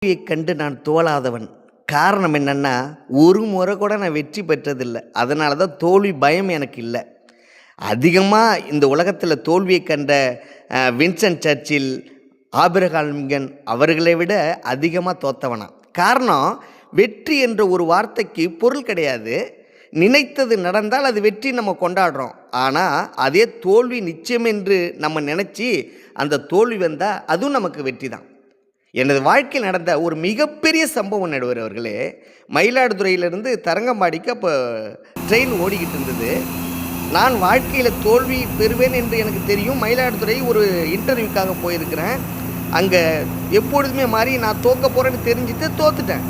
கண்டு நான் தோலாதவன். காரணம் என்னன்னா, ஒரு முறை கூட நான் வெற்றி பெற்றதில்ல. அதனால தான் தோல்வி பயம் எனக்கு இல்ல. அதிகமா இந்த உலகத்தில தோல்வியை கண்ட வின்ஸ்டன் சர்ச்சில், ஆபிரகாம் லிங்கன் அவர்களை விட அதிகமா தோத்தவனாம். காரணம், வெற்றி என்ற ஒரு வார்த்தைக்கு பொருள் கிடையாது. நினைத்தது நடந்தால் அது வெற்றி நம்ம கொண்டாடுறோம். ஆனா, அதே தோல்வி நிச்சயம் என்று நம்ம நினைச்சு அந்த தோல்வி வந்தா அதுவும் நமக்கு வெற்றி தான். எனது வாழ்க்கையில் நடந்த ஒரு மிகப்பெரிய சம்பவம் நடுவர் அவர்களே, மயிலாடுதுறையிலிருந்து தரங்கம்பாடிக்கு அப்போ ட்ரெயின் ஓடிக்கிட்டு இருந்தது. நான் வாழ்க்கையில் தோல்வி பெறுவேன் என்று எனக்கு தெரியும். மயிலாடுதுறை ஒரு இன்டர்வியூக்காக போயிருக்கிறேன். அங்கே எப்பொழுதுமே மாதிரி நான் தோக்க போகிறேன்னு தெரிஞ்சுட்டு தோத்துட்டேன்.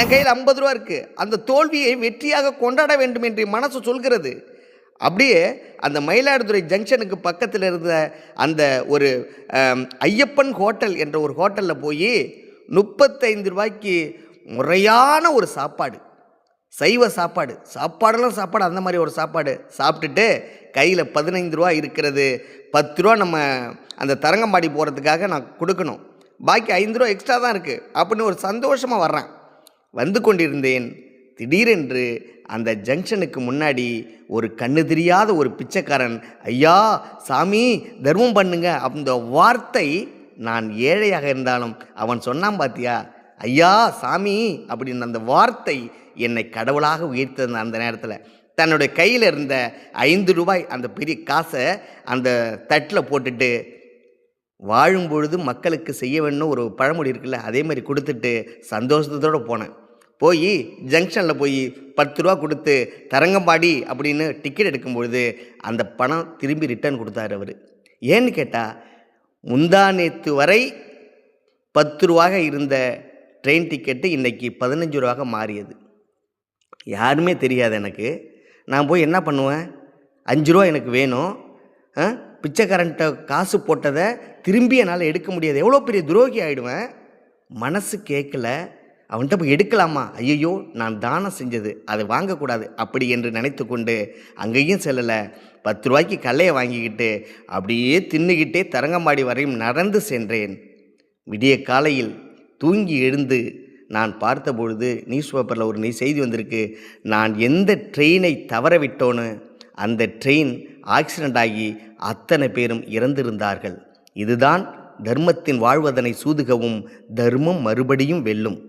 என் கையில் 50 ரூபா இருக்குது. அந்த தோல்வியை வெற்றியாக கொண்டாட வேண்டும் என்று மனசு சொல்கிறது. அப்படியே அந்த மயிலாடுதுறை ஜங்ஷனுக்கு பக்கத்தில் இருந்த அந்த ஒரு ஐயப்பன் ஹோட்டல் என்ற ஒரு ஹோட்டலில் போய் 35 ரூபாய்க்கு முறையான ஒரு சாப்பாடு, சைவ சாப்பாடெல்லாம் சாப்பாடு, அந்த மாதிரி ஒரு சாப்பாடு சாப்பிட்டுட்டு கையில் 15 ரூபா இருக்கிறது. 10 ரூபா நம்ம அந்த தரங்கம்பாடி போகிறதுக்காக நான் கொடுக்கணும், பாக்கி 5 ரூபா எக்ஸ்ட்ரா தான் இருக்குது அப்படின்னு ஒரு சந்தோஷமாக வர்றேன். வந்து கொண்டிருந்தேன். திடீரென்று அந்த ஜங்ஷனுக்கு முன்னாடி ஒரு கண்ணு தெரியாத ஒரு பிச்சைக்காரன், ஐயா சாமி தர்மம் பண்ணுங்க, அந்த வார்த்தை, நான் ஏழையாக இருந்தாலும் அவன் சொன்னான் பாத்தியா, ஐயா சாமி அப்படின்னு அந்த வார்த்தை என்னை கடவுளாக உயர்த்தது. அந்த நேரத்தில் தன்னுடைய கையில் இருந்த 5 ரூபாய் அந்த பெரிய காசை அந்த தட்டில் போட்டுட்டு, வாழும் பொழுது மக்களுக்கு செய்ய வேணும்னு ஒரு பழமொழி இருக்குல்ல, அதே மாதிரி கொடுத்துட்டு சந்தோஷத்தோடு போனேன். போய் ஜங்ஷனில் போய் 10 ரூபா கொடுத்து தரங்கம்பாடி அப்படின்னு டிக்கெட் எடுக்கும்பொழுது அந்த பணம் திரும்பி ரிட்டர்ன் கொடுத்தாரு அவர். ஏன்னு கேட்டால், முந்தா நேற்று வரை 10 ரூபாக இருந்த ட்ரெயின் டிக்கெட்டு இன்றைக்கி 15 ரூபாக மாறியது. யாருமே தெரியாது எனக்கு. நான் போய் என்ன பண்ணுவேன், 5 ரூபா எனக்கு வேணும், பிச்சைக்காரன்ட்ட காசு போட்டதை திரும்பி என்னால் எடுக்க முடியாது, எவ்வளோ பெரிய துரோகி ஆகிடுவேன். மனசு கேட்கல. அவன்கிட்ட போய் எடுக்கலாமா, ஐயோ நான் தானம் செஞ்சது, அதை வாங்கக்கூடாது அப்படி என்று நினைத்து கொண்டு அங்கேயும் செல்லலை. 10 ரூபாய்க்கு கல்லையை வாங்கிக்கிட்டு அப்படியே தின்னுக்கிட்டே தரங்கம்பாடி வரையும் நடந்து சென்றேன். விடிய காலையில் தூங்கி எழுந்து நான் பார்த்தபொழுது நியூஸ் பேப்பரில் ஒரு செய்தி வந்திருக்கு. நான் எந்த ட்ரெயினை தவற விட்டோன்னு அந்த ட்ரெயின் ஆக்சிடெண்ட் ஆகி அத்தனை பேரும் இறந்திருந்தார்கள். இதுதான் தர்மத்தின் வாழ்வதனை சூதுகவும் தர்மம் மறுபடியும் வெல்லும்.